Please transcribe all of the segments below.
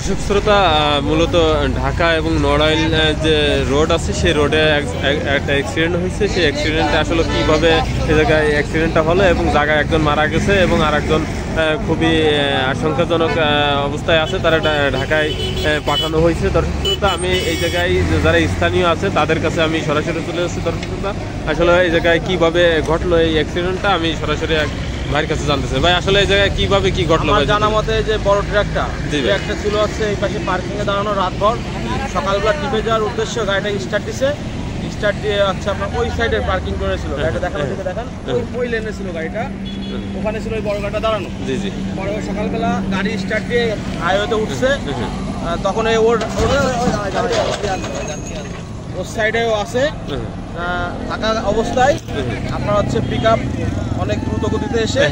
দর্শক শ্রোতা, মূলত ঢাকা এবং নড়াইল যে রোড আছে সেই রোডে একটা অ্যাক্সিডেন্ট হয়েছে। সেই অ্যাক্সিডেন্টে আসলে কীভাবে এ জায়গায় অ্যাক্সিডেন্টটা হলো এবং জায়গায় একজন মারা গেছে এবং আরেকজন খুবই আশঙ্কাজনক অবস্থায় আছে, তারা ঢাকায় পাঠানো হয়েছে। দর্শক শ্রোতা, আমি এই জায়গায় যারা স্থানীয় আছে তাদের কাছে আমি সরাসরি চলে এসেছি। দর্শক শ্রোতা, আসলে এই জায়গায় কীভাবে ঘটলো এই অ্যাক্সিডেন্টটা আমি সরাসরি ভাইয়ের কাছে জানতেছে। ভাই, আসলে এই জায়গায় কিভাবে কি ঘটলো? আমার জানা মতে যে বড় ট্রাকটা ছিল হচ্ছে এই পাশে পার্কিং এ দাঁড়ানো রাতভর, সকালবেলা টিপে যাওয়ার উদ্দেশ্য গাড়িটা স্টার্ট দিছে। স্টার্ট দিয়ে হচ্ছে আপনার ওই সাইডে পার্কিং করেছিল গাড়িটা, দেখানো থেকে দেখান ওই লেনে ছিল গাড়িটা, ওখানে ছিল ওই বড় গাড়িটা দাঁড়ানো। জি জি। পরে সকালবেলা গাড়ি স্টার্ট দিয়ে হাইওয়েতে উঠছে, তখন এই ওর সাইডেও আছে থাকা অবস্থায় আপনার হচ্ছে পিক আপ অনেক দ্রুত গতিতে এসে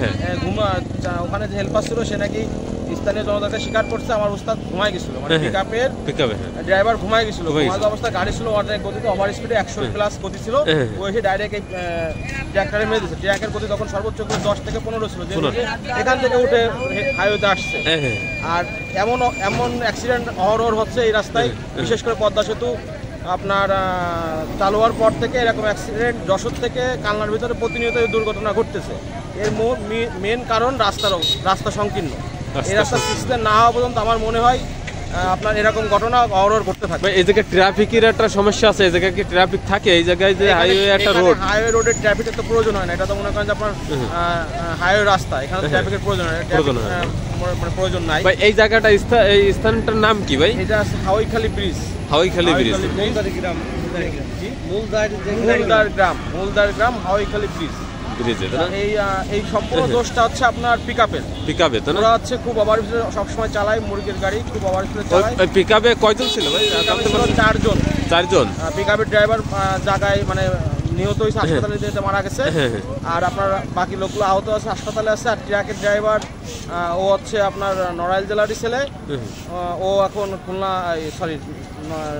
ওখানে যে হেল্পার ছিল সে নাকি স্থানীয় জনতাকে স্বীকার করছে আমার উস্তাদ ঘুমায় গেছিল, মানে পিক আপের ড্রাইভার ঘুমায় গেছিল। ঘুমানো অবস্থায় গাড়ি ছিল অনেক গতিতে, ওভার স্পিডে 100+ গতি ছিল। ও এসে ডাইরেক্ট এই ট্রাক্টরে মেরে দিচ্ছে। ট্রাকের গতি তখন সর্বোচ্চ 10 থেকে 15 ছিল, যে এখান থেকে উঠে হাইওয়েতে আসছে। আর এমন অ্যাক্সিডেন্ট অহরহ হচ্ছে এই রাস্তায়, বিশেষ করে পদ্মা সেতু আপনার চালু হওয়ার পর থেকে এরকম অ্যাক্সিডেন্ট যশোর থেকে কালনার ভিতরে প্রতিনিয়ত দুর্ঘটনা ঘটতেছে। এর মেন কারণ রাস্তা সংকীর্ণ। এই রাস্তা সিস্টেম না হওয়া পর্যন্ত আমার মনে হয় আপনার এরকম ঘটনা অহরহ ঘটতে থাকবে। এই জায়গায় ট্রাফিকের একটা সমস্যা আছে, এই জায়গায় কি ট্রাফিক থাকে? এই জায়গায় যে হাইওয়ে একটা রোড, হাইওয়ে রোডের ট্রাফিকের তো প্রয়োজন হয় না। এটা তো মনে করেন যে আপনার হাইওয়ে রাস্তা, এখানে ট্রাফিকের প্রয়োজন হয় মানে প্রয়োজন নাই। এই জায়গাটা এই স্থানটার নাম কি ভাই? এটা হাওয়াইখালী ব্রিজ। হাওয়াইখালী ব্রিজ, মুলদার গ্রাম হাওয়াইখালী ব্রিজ। এই সম্পূর্ণ দোষটা হচ্ছে আপনার পিকআপের। ওরা হচ্ছে খুব ওভার স্পিডে সবসময় চালায়, মুরগির গাড়ি খুব ওভার স্পিডে চালায়। পিকআপে কয়জন ছিল ভাই? 4জন। পিকআপের ড্রাইভার জায়গায় মানে নিহত হয়েছে, হাসপাতালে যেতে মারা গেছে। আর আপনার বাকি লোকগুলো আহত আছে, হাসপাতালে আছে। আর ট্রাকের ড্রাইভার ও হচ্ছে আপনার নড়াইল জেলারই ছেলে, ও এখন খুলনা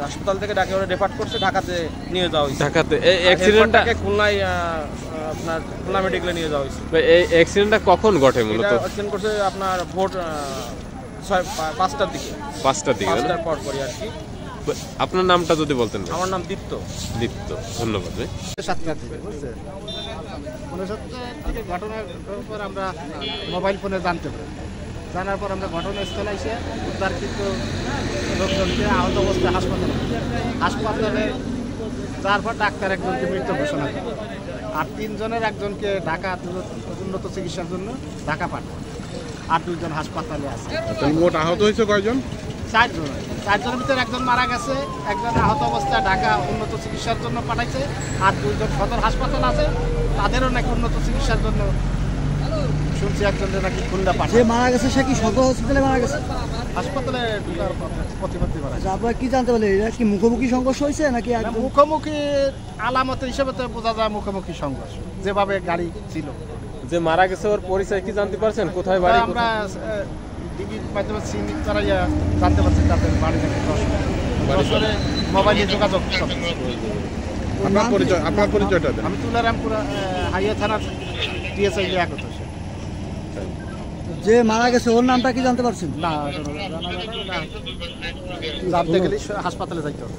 হাসপাতাল থেকে ডাকে ওরা রেফার করছে, ঢাকাতে নিয়ে যাওয়া হয়েছে। ঢাকাতে এই অ্যাক্সিডেন্টটাকে খুলনায় আপনার খুলনা মেডিকেলে নিয়ে যাওয়া হয়েছে। এই অ্যাক্সিডেন্টটা কখন ঘটে মূলত? অ্যাক্সিডেন্ট করছে আপনার ভোর 5টার দিকে। 5টার দিকে পরপরই আর কি। আপনার নামটা যদি বলতেন। আমার নাম দীপ্ত। ধন্যবাদ ভাই। 7টা থেকে বুঝছেন, 59 থেকে ঘটনার পর আমরা মোবাইল ফোনে জানতে পারি। জানার পর আমরা ঘটনাস্থলে এসে উদ্ধারকৃত লোকজনকে আহত অবস্থায় হাসপাতালে যাওয়ার পর ডাক্তার একজনকে মৃত ঘোষণা করে, আর 3 জনের একজনকে ঢাকা উন্নত চিকিৎসার জন্য ঢাকা পাঠায়, আর 2 জন হাসপাতালে আছে। মোট আহত হয়েছে কয়জন? 4 জন। 4 জনের ভিতরে একজন মারা গেছে, একজন আহত অবস্থায় ঢাকা উন্নত চিকিৎসার জন্য পাঠাইছে, আর 2 জন সদর হাসপাতাল আছে, তাদেরও নাকি উন্নত চিকিৎসার জন্য শুনছি একজনের নাকি খুলনা পাঠায়। যে মারা গেছে সে কি সদর হসপিটালে মারা গেছে? হাসপাতালে প্রতিমধ্যে মারা গেছে। আপনারা কি জানতে পারলেন? এটা কি মুখোমুখি সংঘর্ষ হয়েছে নাকি? মুখোমুখি আলামত হিসেবে তো বোঝা যায় মুখোমুখি সংঘর্ষ, যেভাবে গাড়ি ছিল। যে মারা গেছে ওর পরিচয় কি জানতে পারছেন? কোথায় বাড়ি? আমরা টিভির মাধ্যমে চিনি তারাইয়া জানতে পারছি তাদের বাড়ি নাকি যশোরে। মোবাইলে যোগাযোগ। আপনার পরিচয়টা দেন। আমি তুলারামপুর হাইওয়ে থানার টিএসআই আগত। যে মারা গেছে ওর নামটা কি জানতে পারছেন? না, জানতে গেলে হাসপাতালে যাইতে হবে।